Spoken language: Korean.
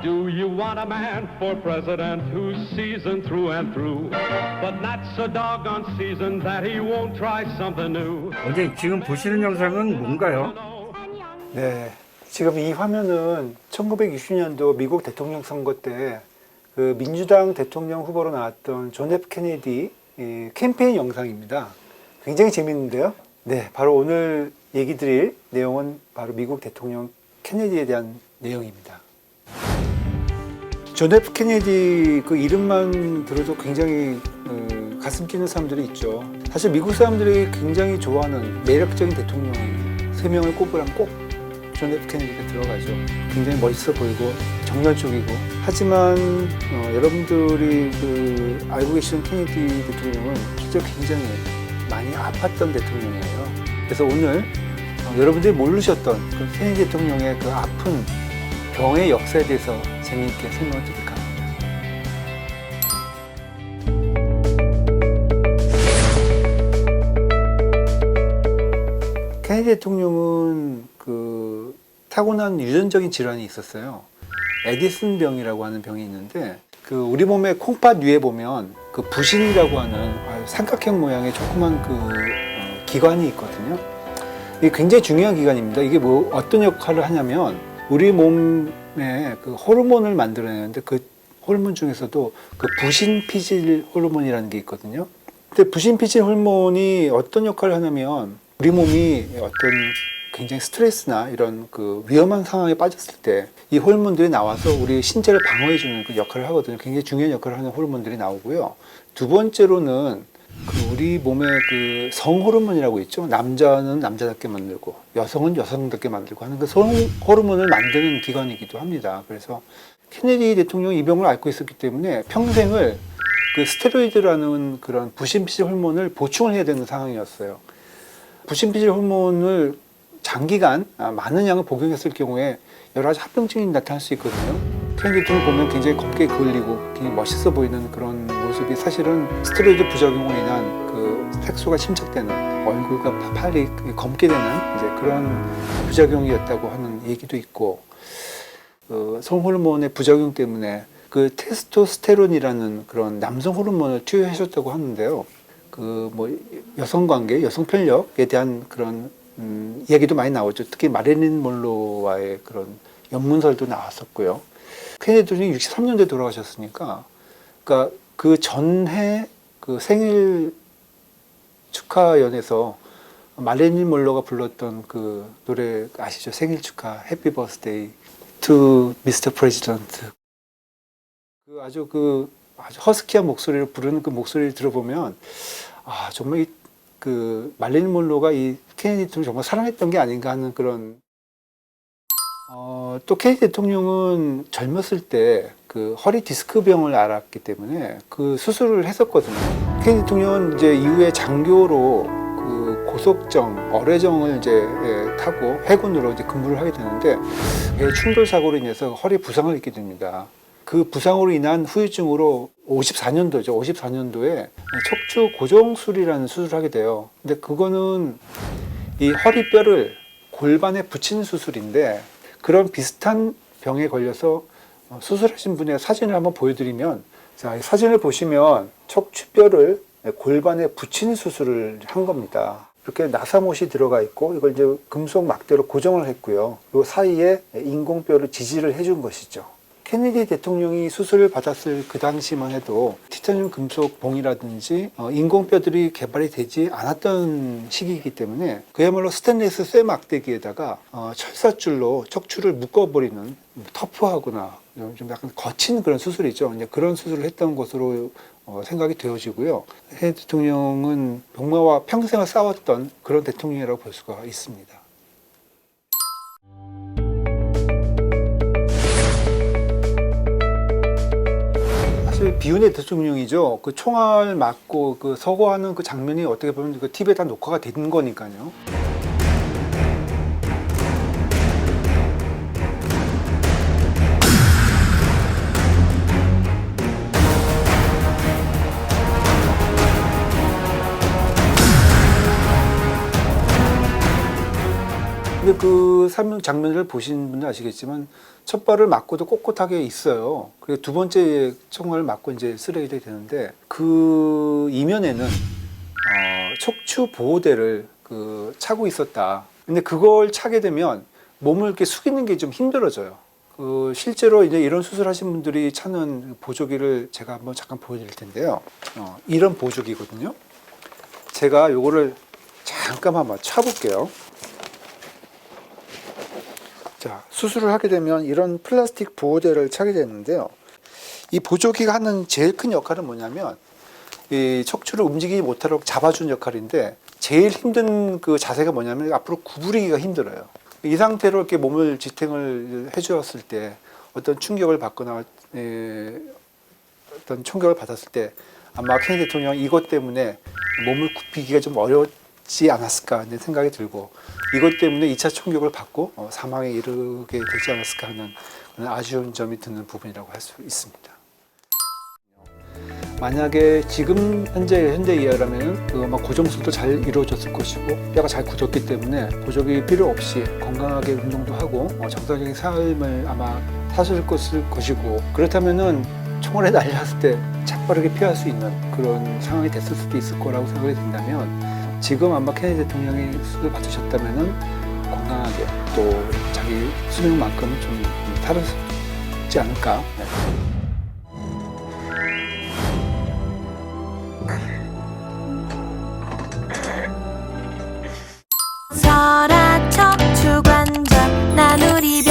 Do you want a man for president who's seasoned through and through, but not so doggone seasoned that he won't try something new? 원장님, 지금 보시는 영상은 뭔가요? 네, 지금 이 화면은 1920년도 미국 대통령 선거 때 그 민주당 대통령 후보로 나왔던 존 F 케네디 캠페인 영상입니다. 굉장히 재밌는데요. 네, 바로 오늘 얘기 드릴 내용은 바로 미국 대통령 케네디에 대한 내용입니다. 존 F 케네디 그 이름만 들어도 굉장히 가슴 뛰는 사람들이 있죠. 사실 미국 사람들이 굉장히 좋아하는 매력적인 대통령 3명을 꼽으라면 꼭 존 F 케네디가 들어가죠. 굉장히 멋있어 보이고 정열적이고. 하지만 여러분들이 알고 계시는 케네디 대통령은 실제 굉장히 많이 아팠던 대통령이에요. 그래서 오늘 여러분들이 모르셨던 그 케네디 대통령의 그 아픈 병의 역사에 대해서 재미있게 설명을 드릴까 합니다. 케네디 대통령은 그 타고난 유전적인 질환이 있었어요. 에디슨 병이라고 하는 병이 있는데 그 우리 몸의 콩팥 위에 보면 그 부신이라고 하는 삼각형 모양의 조그만 기관이 있거든요. 이게 굉장히 중요한 기관입니다. 이게 뭐 어떤 역할을 하냐면 우리 몸에 그 호르몬을 만들어내는데 그 호르몬 중에서도 그 부신피질 호르몬이라는 게 있거든요. 근데 부신피질 호르몬이 어떤 역할을 하냐면 우리 몸이 어떤 굉장히 스트레스나 이런 그 위험한 상황에 빠졌을 때 이 호르몬들이 나와서 우리 신체를 방어해주는 그 역할을 하거든요. 굉장히 중요한 역할을 하는 호르몬들이 나오고요. 두 번째로는 그 우리 몸의 그 성호르몬이라고 있죠. 남자는 남자답게 만들고 여성은 여성답게 만들고 하는 그 성호르몬을 만드는 기관이기도 합니다. 그래서 케네디 대통령이 이 병을 앓고 있었기 때문에 평생을 그 스테로이드라는 그런 부신피질 호르몬을 보충을 해야 되는 상황이었어요. 부신피질 호르몬을 장기간 많은 양을 복용했을 경우에 여러 가지 합병증이 나타날 수 있거든요. 케네디 대통령 보면 굉장히 검게 그을리고 굉장히 멋있어 보이는 그런 모습이 사실은 스테로이드 부작용으로 인한 그 색소가 침착되는 얼굴과 팔이 검게 되는 이제 그런 부작용이었다고 하는 얘기도 있고, 성호르몬의 부작용 때문에 그 테스토스테론이라는 그런 남성 호르몬을 투여하셨다고 하는데요. 그 뭐 여성 관계, 여성 편력에 대한 그런 이야기도 많이 나오죠. 특히 마릴린 monroe와의 그런 연문설도 나왔었고요. 케네디 대통령이 63년도에 돌아가셨으니까, 그러니까 그 전해 그 생일 축하연에서 마릴린 monroe가 불렀던 그 노래 아시죠? 생일 축하, Happy Birthday to Mr. President. 아주 허스키한 목소리로 부르는 그 목소리를 들어보면 정말 그 마릴린 monroe가 이 케네디 대통령을 정말 사랑했던 게 아닌가 하는 그런. 또 케네디 대통령은 젊었을 때 그 허리 디스크 병을 앓았기 때문에 그 수술을 했었거든요. 케네디 대통령은 이제 이후에 장교로 그 고속정, 어뢰정을 이제 타고 해군으로 이제 근무를 하게 되는데 충돌 사고로 인해서 허리 부상을 입게 됩니다. 그 부상으로 인한 후유증으로 54년도에 척추 고정술이라는 수술을 하게 돼요. 근데 그거는 이 허리뼈를 골반에 붙이는 수술인데, 그런 비슷한 병에 걸려서 수술하신 분의 사진을 한번 보여드리면, 자, 이 사진을 보시면 척추뼈를 골반에 붙이는 수술을 한 겁니다. 이렇게 나사못이 들어가 있고 이걸 이제 금속 막대로 고정을 했고요. 이 사이에 인공뼈를 지지를 해준 것이죠. 케네디 대통령이 수술을 받았을 그 당시만 해도 티타늄 금속 봉이라든지 인공뼈들이 개발이 되지 않았던 시기이기 때문에 그야말로 스테인리스 쇠 막대기에다가 철사줄로 척추를 묶어버리는, 터프하거나 좀 약간 거친 그런 수술이죠. 이제 그런 수술을 했던 것으로 생각이 되어지고요. 케네디 대통령은 병마와 평생을 싸웠던 그런 대통령이라고 볼 수가 있습니다. 비운의 대통령이죠. 그 총알 맞고 그 서거하는 그 장면이 어떻게 보면 그 TV에 다 녹화가 된 거니까요. 근데 그 장면을 보신 분은 아시겠지만 첫 발을 맞고도 꼿꼿하게 있어요. 그리고 두 번째 총을 맞고 이제 쓰러지게 되는데 그 이면에는 척추 보호대를 차고 있었다. 근데 그걸 차게 되면 몸을 이렇게 숙이는 게 좀 힘들어져요. 실제로 이제 이런 수술하신 분들이 차는 보조기를 제가 한번 잠깐 보여드릴 텐데요. 이런 보조기거든요. 제가 요거를 잠깐 한번 차볼게요. 자, 수술을 하게 되면 이런 플라스틱 보호대를 차게 되는데요. 이 보조기가 하는 제일 큰 역할은 뭐냐면 이 척추를 움직이지 못하도록 잡아주는 역할인데 제일 힘든 그 자세가 뭐냐면 앞으로 구부리기가 힘들어요. 이 상태로 이렇게 몸을 지탱을 해주었을 때 어떤 충격을 받거나 어떤 충격을 받았을 때 아마 케네디 대통령 이것 때문에 몸을 굽히기가 좀 어렵지 않았을까 하는 생각이 들고 이것 때문에 2차 충격을 받고 사망에 이르게 되지 않았을까 하는 그런 아쉬운 점이 드는 부분이라고 할 수 있습니다. 만약에 지금 현재 이하라면 아마 고정술도 잘 이루어졌을 것이고 뼈가 잘 굳었기 때문에 보조기 필요 없이 건강하게 운동도 하고 정상적인 삶을 아마 사실 것이고 그렇다면은 총알에 날렸을 때 착바르게 피할 수 있는 그런 상황이 됐을 수도 있을 거라고 생각이 든다면 지금 아마 케네디 대통령이 수술을 받으셨다면은 건강하게 또 자기 수명만큼 좀 살았지 않을까. 네. 설아 척추관절 나누리